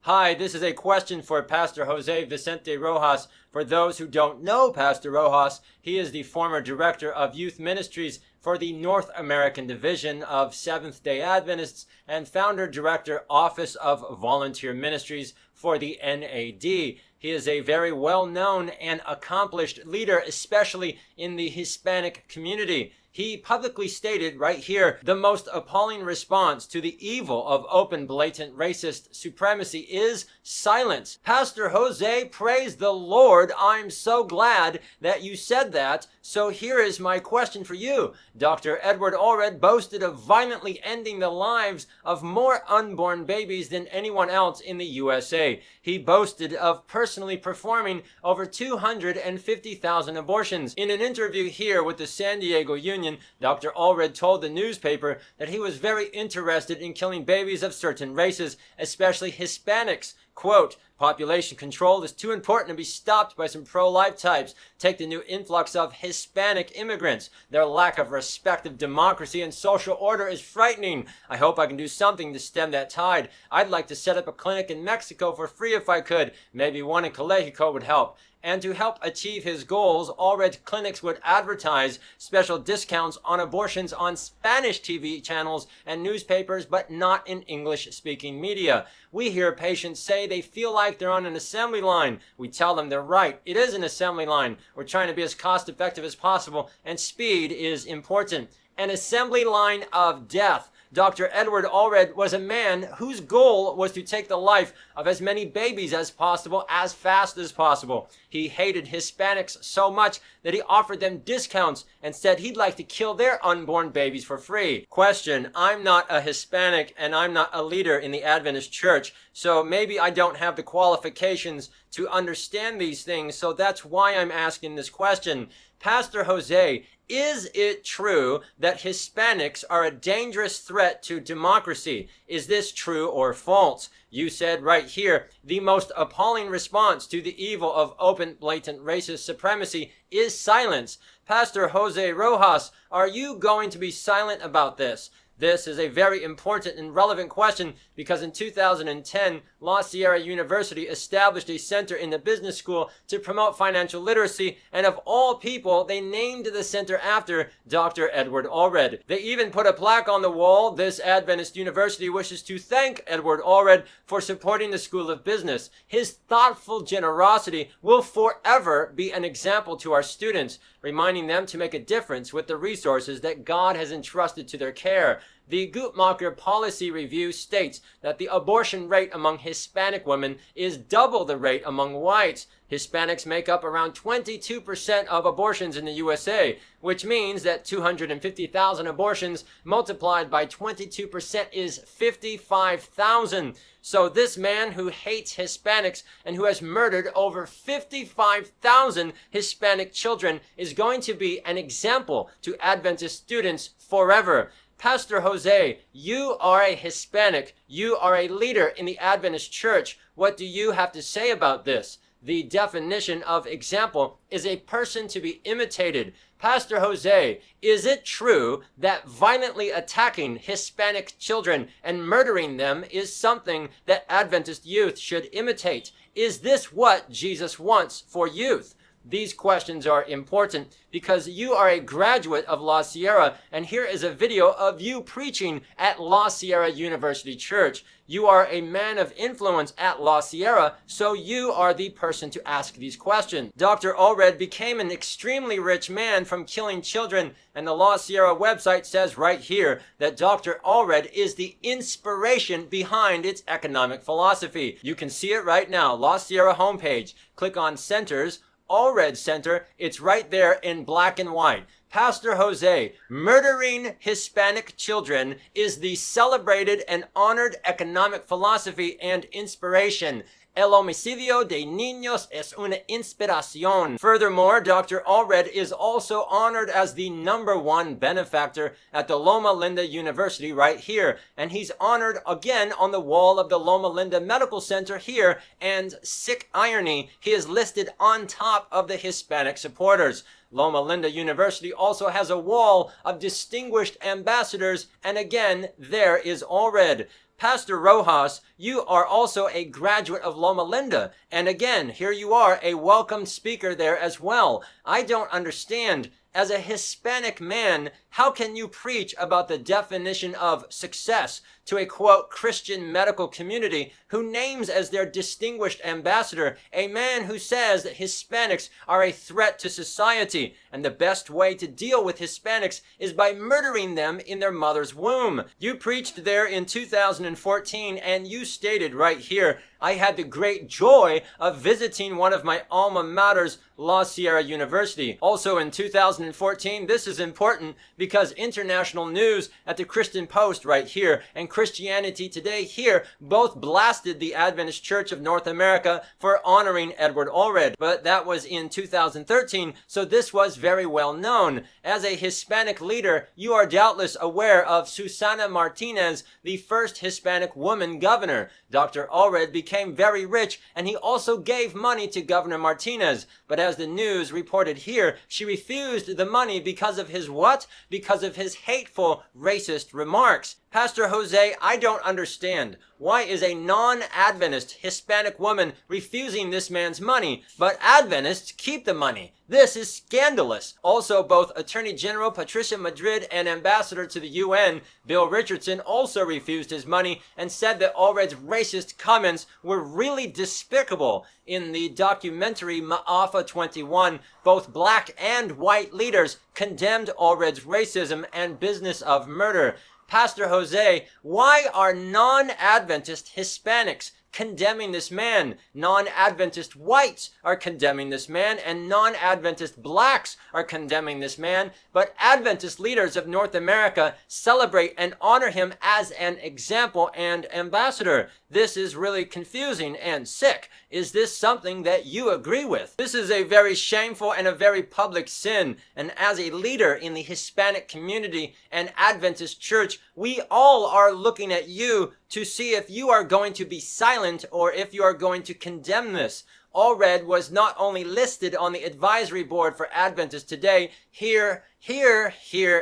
Hi, this is a question for Pastor Jose Vicente Rojas. For those who don't know Pastor Rojas, he is the former director of youth ministries for the North American Division of Seventh-day Adventists and founder-director Office of Volunteer Ministries for the NAD. He is a very well-known and accomplished leader, especially in the Hispanic community. He publicly stated right here, the most appalling response to the evil of open, blatant racist supremacy is silence. Pastor Jose, praise the Lord. I'm so glad that you said that. So here is my question for you. Dr. Edward Allred boasted of violently ending the lives of more unborn babies than anyone else in the USA. He boasted of personally performing over 250,000 abortions. In an interview here with the San Diego Union, Dr. Allred told the newspaper that he was very interested in killing babies of certain races, especially Hispanics. Quote, population control is too important to be stopped by some pro-life types. Take the new influx of Hispanic immigrants. Their lack of respect of democracy and social order is frightening. I hope I can do something to stem that tide. I'd like to set up a clinic in Mexico for free if I could. Maybe one in Colegico would help. And to help achieve his goals, Allred clinics would advertise special discounts on abortions on Spanish TV channels and newspapers, but not in English-speaking media. We hear patients say they feel like they're on an assembly line. We tell them they're right. It is an assembly line. We're trying to be as cost-effective as possible, and speed is important. An assembly line of death. Dr. Edward Allred was a man whose goal was to take the life of as many babies as possible, as fast as possible. He hated Hispanics so much that he offered them discounts and said he'd like to kill their unborn babies for free. Question, I'm not a Hispanic and I'm not a leader in the Adventist church, so maybe I don't have the qualifications to understand these things, so that's why I'm asking this question. Pastor Jose, is it true that Hispanics are a dangerous threat to democracy? Is this true or false? You said right here, the most appalling response to the evil of open, blatant racist supremacy is silence. Pastor Jose Rojas, are you going to be silent about this? This is a very important and relevant question because in 2010, La Sierra University established a center in the business school to promote financial literacy, and of all people, they named the center after Dr. Edward Allred. They even put a plaque on the wall. This Adventist university wishes to thank Edward Allred for supporting the School of Business. His thoughtful generosity will forever be an example to our students, reminding them to make a difference with the resources that God has entrusted to their care. The Guttmacher Policy Review states that the abortion rate among Hispanic women is double the rate among whites. Hispanics make up around 22% of abortions in the USA, which means that 250,000 abortions multiplied by 22% is 55,000. So this man who hates Hispanics and who has murdered over 55,000 Hispanic children is going to be an example to Adventist students forever. Pastor Jose, you are a Hispanic. You are a leader in the Adventist church. What do you have to say about this? The definition of example is a person to be imitated. Pastor Jose, is it true that violently attacking Hispanic children and murdering them is something that Adventist youth should imitate? Is this what Jesus wants for youth? These questions are important because you are a graduate of La Sierra, and here is a video of you preaching at La Sierra University Church. You are a man of influence at La Sierra, so you are the person to ask these questions. Dr. Allred became an extremely rich man from killing children, and the La Sierra website says right here that Dr. Allred is the inspiration behind its economic philosophy. You can see it right now, La Sierra homepage. Click on Centers, Allred Center, it's right there in black and white. Pastor Jose, murdering Hispanic children is the celebrated and honored economic philosophy and inspiration. El homicidio de niños es una inspiración. Furthermore, Dr. Allred is also honored as the #1 benefactor at the Loma Linda University right here. And he's honored again on the wall of the Loma Linda Medical Center here. And sick irony, he is listed on top of the Hispanic supporters. Loma Linda University also has a wall of distinguished ambassadors, and again, there is Allred. Pastor Rojas, you are also a graduate of Loma Linda. And again, here you are, a welcomed speaker there as well. I don't understand. As a Hispanic man, how can you preach about the definition of success to a, quote, Christian medical community who names as their distinguished ambassador a man who says that Hispanics are a threat to society, and the best way to deal with Hispanics is by murdering them in their mother's womb? You preached there in 2014, and you stated right here, I had the great joy of visiting one of my alma maters, La Sierra University. Also in 2014, this is important because international news at the Christian Post right here and Christianity Today here both blasted the Adventist Church of North America for honoring Edward Allred. But that was in 2013, so this was very well known. As a Hispanic leader, you are doubtless aware of Susana Martinez, the first Hispanic woman governor. Dr. Allred became very rich, and he also gave money to Governor Martinez. But as the news reported here, she refused the money because of his what? Because of his hateful, racist remarks. Pastor Jose, I don't understand. Why is a non-Adventist Hispanic woman refusing this man's money, but Adventists keep the money? This is scandalous. Also, both Attorney General Patricia Madrid and Ambassador to the UN, Bill Richardson, also refused his money and said that Allred's racist comments were really despicable. In the documentary Ma'afa 21, both black and white leaders condemned Allred's racism and business of murder. Pastor Jose, why are non-Adventist Hispanics condemning this man? Non-Adventist whites are condemning this man, and non-Adventist blacks are condemning this man, but Adventist leaders of North America celebrate and honor him as an example and ambassador. This is really confusing and sick. Is this something that you agree with? This is a very shameful and a very public sin, and as a leader in the Hispanic community and Adventist church, we all are looking at you to see if you are going to be silent or if you are going to condemn this. Allred was not only listed on the advisory board for Adventists Today, here,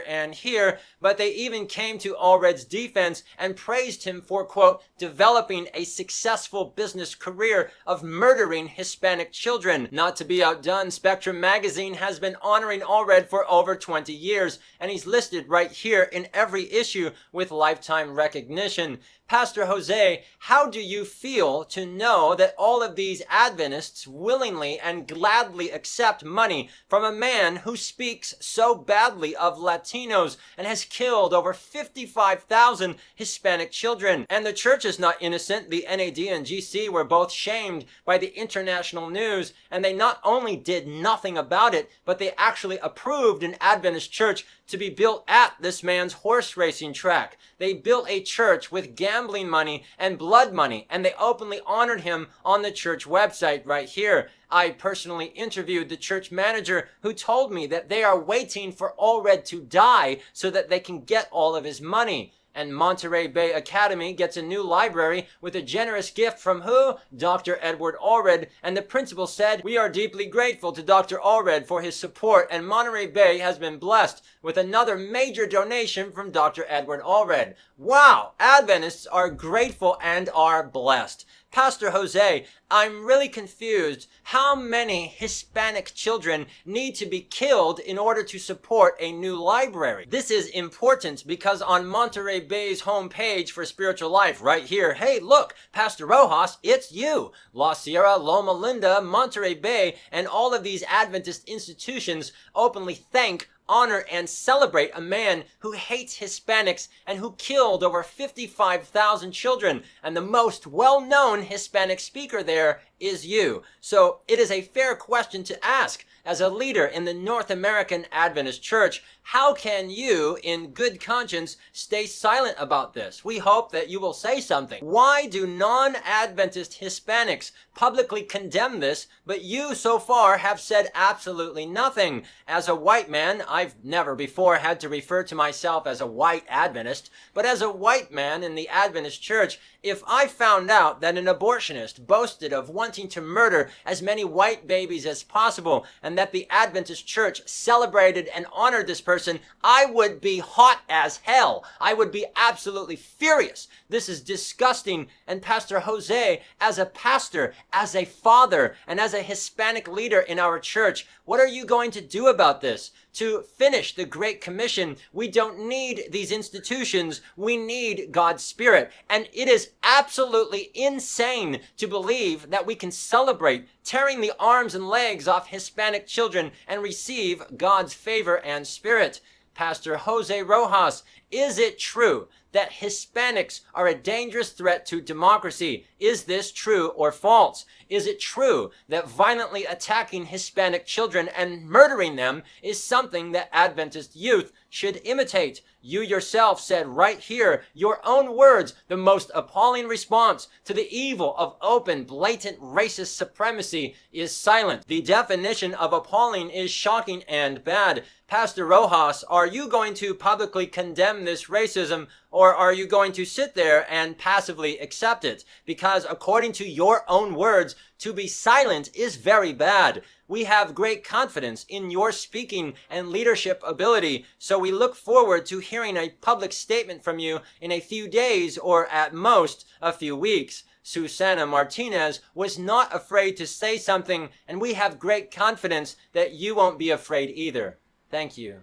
and here, but they even came to Allred's defense and praised him for, quote, developing a successful business career of murdering Hispanic children. Not to be outdone, Spectrum magazine has been honoring Allred for over 20 years, and he's listed right here in every issue with lifetime recognition. Pastor Jose, how do you feel to know that all of these Adventists willingly and gladly accept money from a man who speaks so badly of Latinos and has killed over 55,000 Hispanic children? And the church is not innocent. The NAD and GC were both shamed by the international news, and they not only did nothing about it, but they actually approved an Adventist church to be built at this man's horse racing track. They built a church with gambling money and blood money, and they openly honored him on the church website right here. I personally interviewed the church manager who told me that they are waiting for Allred to die so that they can get all of his money. And Monterey Bay Academy gets a new library with a generous gift from who? Dr. Edward Allred. And the principal said, we are deeply grateful to Dr. Allred for his support, and Monterey Bay has been blessed with another major donation from Dr. Edward Allred. Wow! Adventists are grateful and are blessed. Pastor Jose, I'm really confused. How many Hispanic children need to be killed in order to support a new library? This is important because on Monterey Bay's homepage for Spiritual Life, right here, hey, look, Pastor Rojas, it's you. La Sierra, Loma Linda, Monterey Bay, and all of these Adventist institutions openly thank, honor, and celebrate a man who hates Hispanics and who killed over 55,000 children. And the most well-known Hispanic speaker there is you. So it is a fair question to ask. As a leader in the North American Adventist Church, how can you, in good conscience, stay silent about this? We hope that you will say something. Why do non-Adventist Hispanics publicly condemn this, but you so far have said absolutely nothing? As a white man, I've never before had to refer to myself as a white Adventist, but as a white man in the Adventist Church, if I found out that an abortionist boasted of wanting to murder as many white babies as possible, and that the Adventist church celebrated and honored this person, I would be hot as hell. I would be absolutely furious. This is disgusting. And Pastor Jose, as a pastor, as a father, and as a Hispanic leader in our church, what are you going to do about this? To finish the Great Commission, we don't need these institutions. We need God's Spirit. And it is absolutely insane to believe that we can celebrate tearing the arms and legs off Hispanic children and receive God's favor and Spirit. Pastor Jose Rojas, is it true that Hispanics are a dangerous threat to democracy? Is this true or false? Is it true that violently attacking Hispanic children and murdering them is something that Adventist youth should imitate? You yourself said right here, your own words, the most appalling response to the evil of open, blatant racist supremacy is silent. The definition of appalling is shocking and bad. Pastor Rojas, are you going to publicly condemn this racism, or are you going to sit there and passively accept it? Because according to your own words, to be silent is very bad. We have great confidence in your speaking and leadership ability, so we look forward to hearing a public statement from you in a few days or at most a few weeks. Susana Martinez was not afraid to say something, and we have great confidence that you won't be afraid either. Thank you.